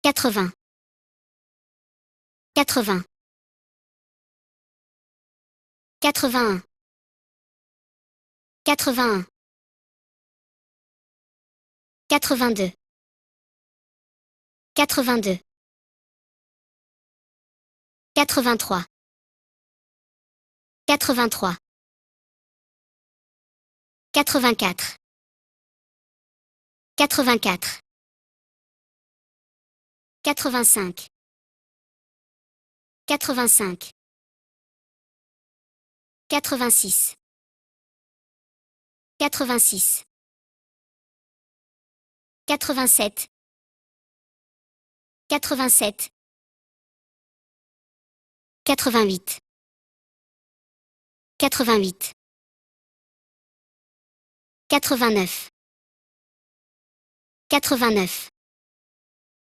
80, 80, 81, 81, 82, 82, 83, 83, 84, 84, 85, 85, 86, 86, 87, 87, 88, 88, 89, 89,